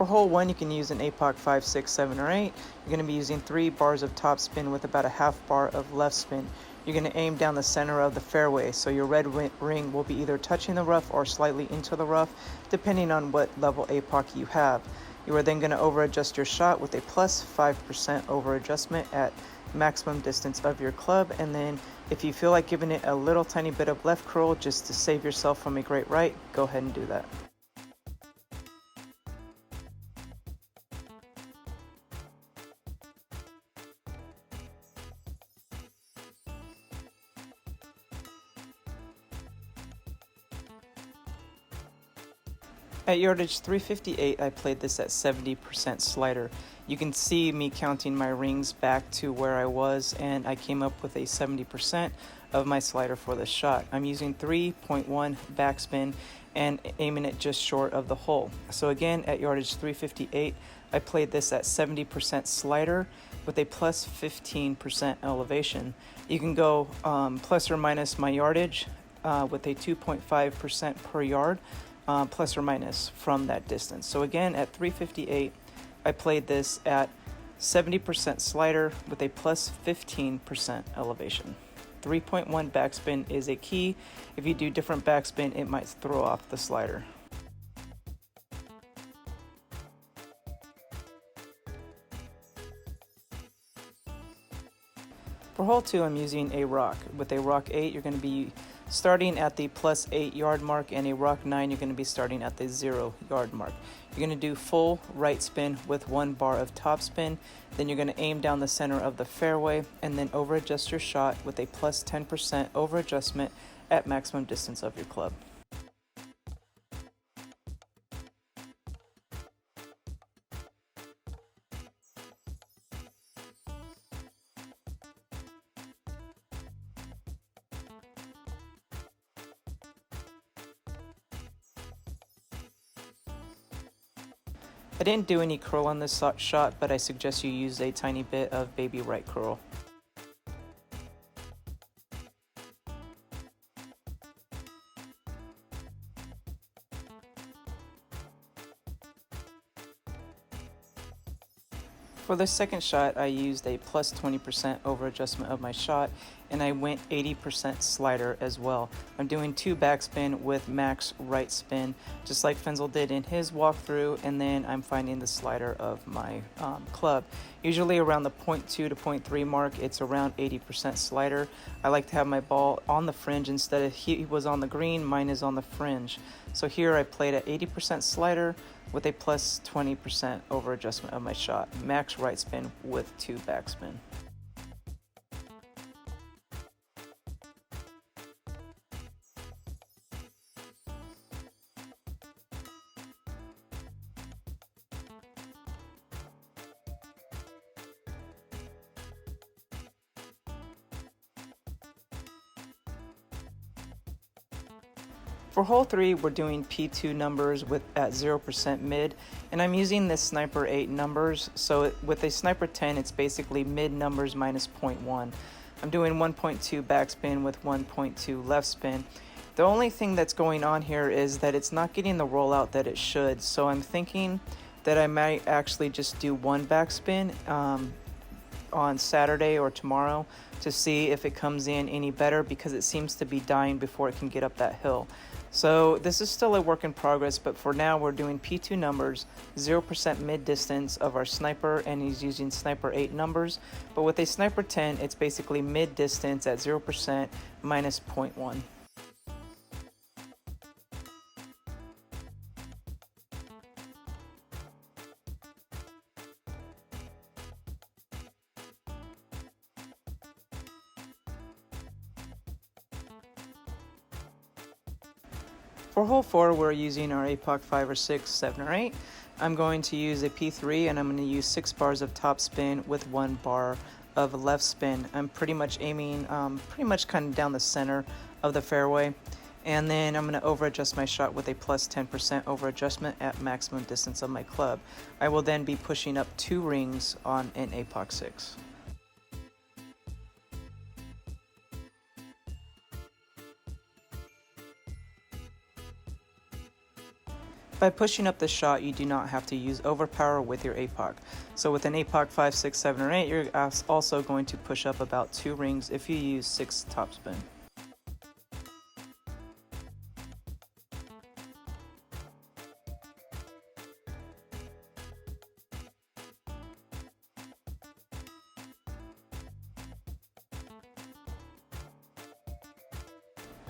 For hole 1, you can use an APOC 5, 6, 7, or 8. You're going to be using 3 bars of top spin with about a half bar of left spin. You're going to aim down the center of the fairway, so your red ring will be either touching the rough or slightly into the rough, depending on what level APOC you have. You are then going to over adjust your shot with a plus 5% over adjustment at maximum distance of your club, and then if you feel like giving it a little tiny bit of left curl just to save yourself from a great right, go ahead and do that. At yardage 358, I played this at 70% slider. You can see me counting my rings back to where I was, and I came up with a 70% of my slider for this shot. I'm using 3.1 backspin and aiming it just short of the hole. So again, at yardage 358, I played this at 70% slider with a plus 15% elevation. You can go plus or minus my yardage with a 2.5% per yard. Plus or minus from that distance. So again, at 358, I played this at 70% slider with a plus 15% elevation. 3.1 backspin is a key. If you do different backspin, it might throw off the slider. For hole 2, I'm using a rock. With a rock 8, you're going to be starting at the plus 8 yard mark, and a rock 9, you're going to be starting at the 0 yard mark. You're going to do full right spin with 1 bar of top spin, then you're going to aim down the center of the fairway, and then over adjust your shot with a plus 10% over adjustment at maximum distance of your club. I didn't do any curl on this shot, but I suggest you use a tiny bit of baby right curl. For the second shot, I used a plus 20% over adjustment of my shot, and I went 80% slider as well. I'm doing 2 backspin with max right spin, just like Fenzel did in his walkthrough, and then I'm finding the slider of my club. Usually around the 0.2 to 0.3 mark, it's around 80% slider. I like to have my ball on the fringe instead of he was on the green, mine is on the fringe. So here I played at 80% slider with a plus 20% over adjustment of my shot. Max right spin with 2 backspin. For hole 3, we're doing P2 numbers at 0% mid, and I'm using this Sniper 8 numbers. So with a Sniper 10, it's basically mid numbers minus 0.1. I'm doing 1.2 backspin with 1.2 left spin. The only thing that's going on here is that it's not getting the rollout that it should. So I'm thinking that I might actually just do 1 backspin on Saturday or tomorrow to see if it comes in any better, because it seems to be dying before it can get up that hill. So this is still a work in progress, but for now we're doing P2 numbers, 0% mid distance of our sniper, and he's using Sniper 8 numbers. But with a Sniper 10, it's basically mid distance at 0% minus 0.1. For hole 4, we're using our APOC 5 or 6, 7 or 8. I'm going to use a P3, and I'm going to use 6 bars of top spin with 1 bar of left spin. I'm pretty much aiming kind of down the center of the fairway. And then I'm going to over adjust my shot with a plus 10% over adjustment at maximum distance of my club. I will then be pushing up 2 rings on an APOC 6. By pushing up the shot, you do not have to use overpower with your APOC. So with an APOC 5, 6, 7, or 8, you're also going to push up about 2 rings if you use 6 topspin.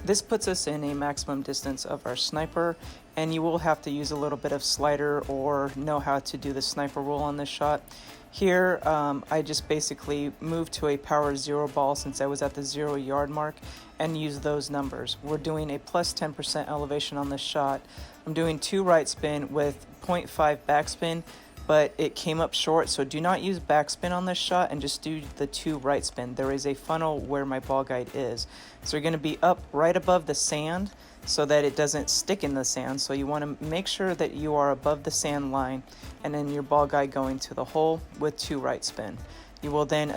This puts us in a maximum distance of our sniper, and you will have to use a little bit of slider or know how to do the sniper roll on this shot. Here, I just basically moved to a power 0 ball since I was at the 0 yard mark and used those numbers. We're doing a plus 10% elevation on this shot. I'm doing 2 right spin with 0.5 backspin, but it came up short, so do not use backspin on this shot and just do the 2 right spin. There is a funnel where my ball guide is. So you're going to be up right above the sand so that it doesn't stick in the sand. So you want to make sure that you are above the sand line and then your ball guide going to the hole with 2 right spin. You will then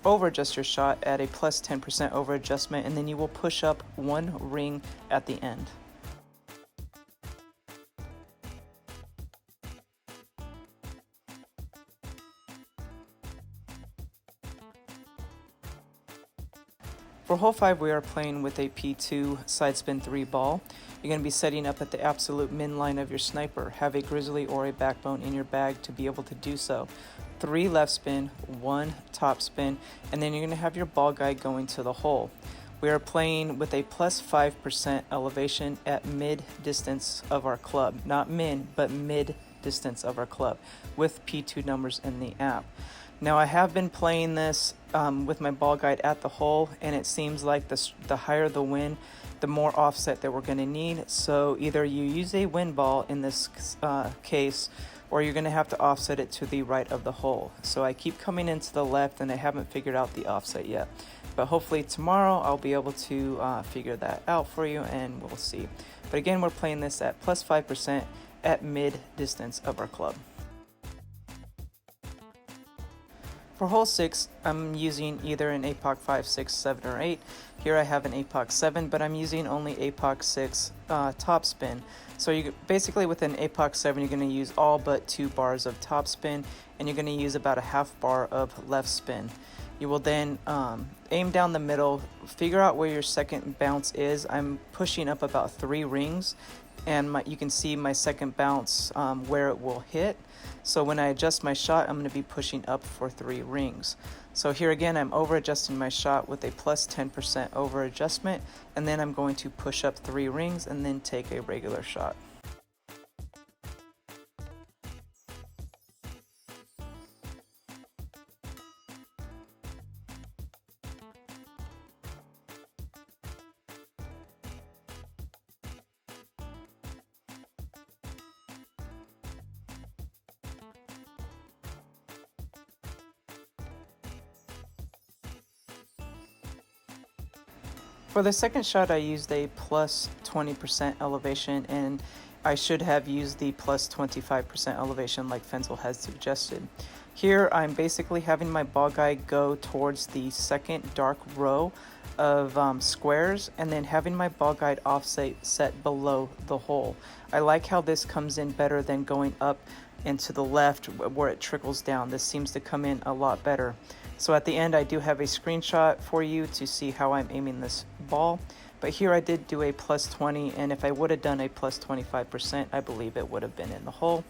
over adjust your shot at a plus 10% over adjustment, and then you will push up 1 ring at the end. For hole 5, we are playing with a P2 side spin 3 ball. You're going to be setting up at the absolute min line of your sniper. Have a grizzly or a backbone in your bag to be able to do so. 3 left spin, 1 top spin, and then you're going to have your ball guide going to the hole. We are playing with a plus 5% elevation at mid distance of our club. Not min, but mid distance of our club with P2 numbers in the app. Now I have been playing this with my ball guide at the hole, and it seems like the higher the wind, the more offset that we're going to need. So either you use a wind ball in this case, or you're going to have to offset it to the right of the hole. So I keep coming into the left and I haven't figured out the offset yet. But hopefully tomorrow I'll be able to figure that out for you, and we'll see. But again, we're playing this at plus 5% at mid distance of our club. For hole 6, I'm using either an APOC 5, 6, 7, or 8. Here I have an APOC 7, but I'm using only APOC 6 top spin. So you basically with an APOC 7, you're going to use all but 2 bars of top spin, and you're going to use about a half bar of left spin. You will then aim down the middle, figure out where your second bounce is. I'm pushing up about 3 rings, and you can see my second bounce where it will hit. So when I adjust my shot, I'm going to be pushing up for 3 rings. So here again, I'm over adjusting my shot with a plus 10% over adjustment, and then I'm going to push up 3 rings and then take a regular shot. For the second shot, I used a plus 20% elevation, and I should have used the plus 25% elevation like Fenzel has suggested. Here, I'm basically having my ball guide go towards the second dark row of squares, and then having my ball guide offset set below the hole. I like how this comes in better than going up and to the left where it trickles down. This seems to come in a lot better. So at the end, I do have a screenshot for you to see how I'm aiming this ball. But here I did do a plus 20, and if I would have done a plus 25%, I believe it would have been in the hole.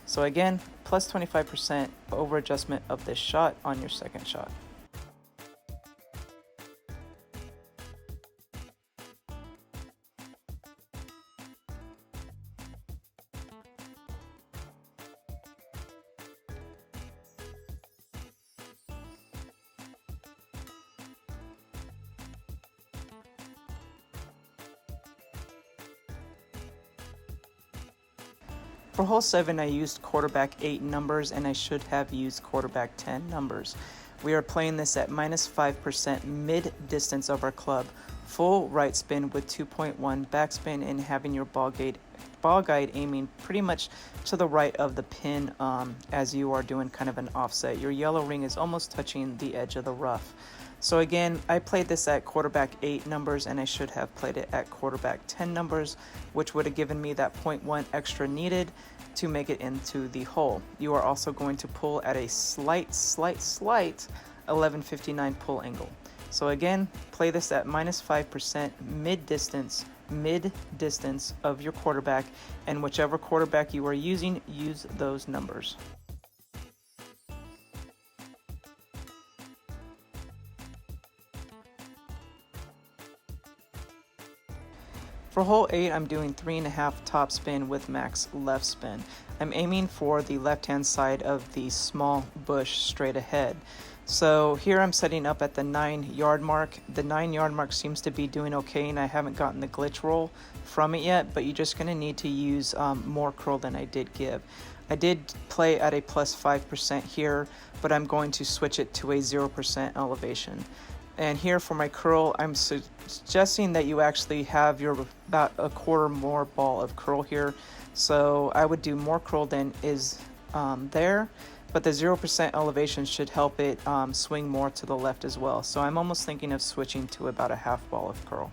So again, plus 25% over adjustment of this shot on your second shot. For hole 7, I used quarterback 8 numbers, and I should have used quarterback 10 numbers. We are playing this at minus 5% mid distance of our club, full right spin with 2.1 backspin, and having your ball guide aiming pretty much to the right of the pin as you are doing kind of an offset. Your yellow ring is almost touching the edge of the rough. So again, I played this at quarterback 8 numbers, and I should have played it at quarterback 10 numbers, which would have given me that 0.1 extra needed to make it into the hole. You are also going to pull at a slight 1159 pull angle. So again, play this at -5% mid distance of your quarterback, and whichever quarterback you are using, use those numbers. For hole 8, I'm doing 3.5 top spin with max left spin. I'm aiming for the left-hand side of the small bush straight ahead. So here I'm setting up at the 9-yard mark. The 9-yard mark seems to be doing okay, and I haven't gotten the glitch roll from it yet, but you're just going to need to use more curl than I did give. I did play at a +5% here, but I'm going to switch it to a 0% elevation. And here for my curl, I'm suggesting that you actually have your about a quarter more ball of curl here. So I would do more curl than is there, but the 0% elevation should help it swing more to the left as well. So I'm almost thinking of switching to about a half ball of curl.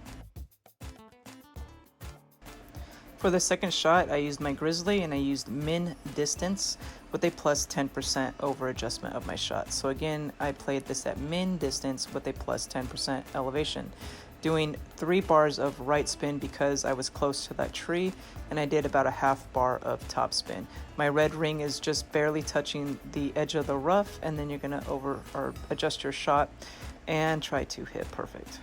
For the second shot, I used my Grizzly, and I used min distance with a +10% over adjustment of my shot. So again, I played this at min distance with a +10% elevation, doing 3 bars of right spin because I was close to that tree, and I did about a half bar of top spin. My red ring is just barely touching the edge of the rough, and then you're gonna adjust your shot and try to hit perfect.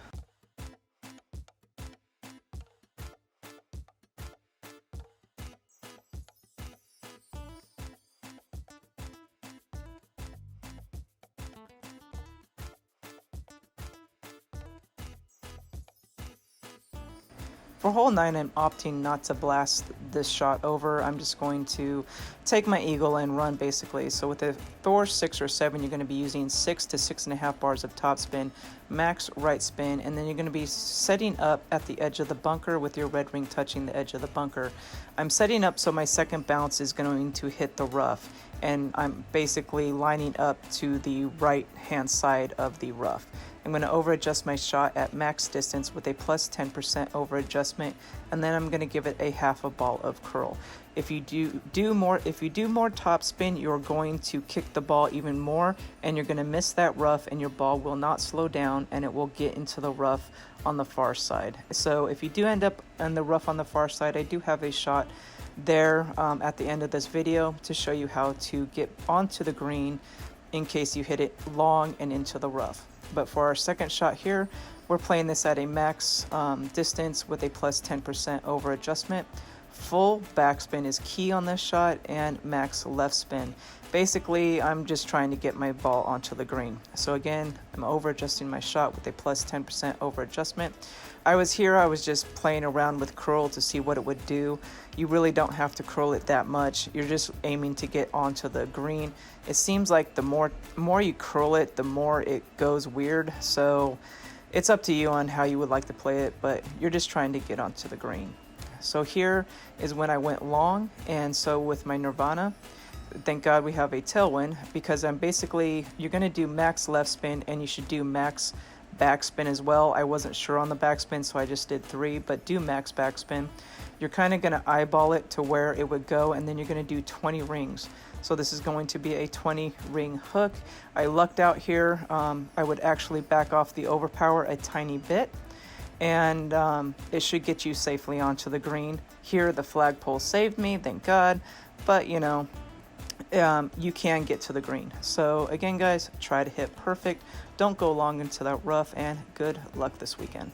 For hole 9, I'm opting not to blast this shot over. I'm just going to take my eagle and run basically. So with a Thor 6 or 7, you're going to be using 6 to 6.5 bars of top spin, max right spin, and then you're going to be setting up at the edge of the bunker with your red ring touching the edge of the bunker. I'm setting up so my second bounce is going to hit the rough, and I'm basically lining up to the right hand side of the rough. I'm going to over adjust my shot at max distance with a +10% over adjustment, and then I'm going to give it a half a ball of curl. If you do more top spin, you're going to kick the ball even more, and you're going to miss that rough, and your ball will not slow down, and it will get into the rough on the far side. So if you do end up in the rough on the far side, I do have a shot there at the end of this video to show you how to get onto the green in case you hit it long and into the rough. But for our second shot here, we're playing this at a max distance with a +10% over adjustment. Full backspin is key on this shot, and max left spin. Basically, I'm just trying to get my ball onto the green. So again, I'm over adjusting my shot with a +10% over adjustment. I was just playing around with curl to see what it would do. You really don't have to curl it that much. You're just aiming to get onto the green. It seems like the more you curl it, the more it goes weird. So it's up to you on how you would like to play it, but you're just trying to get onto the green. So here is when I went long, and so with my Nirvana, thank God we have a tailwind, because you're going to do max left spin, and you should do max backspin as well. I wasn't sure on the backspin, so I just did 3, but do max backspin. You're kind of going to eyeball it to where it would go, and then you're going to do 20 rings. So this is going to be a 20 ring hook. I lucked out here. I would actually back off the overpower a tiny bit, and it should get you safely onto the green. Here the flagpole saved me, thank God, but you know, you can get to the green. So again guys, try to hit perfect, don't go long into that rough, and good luck this weekend.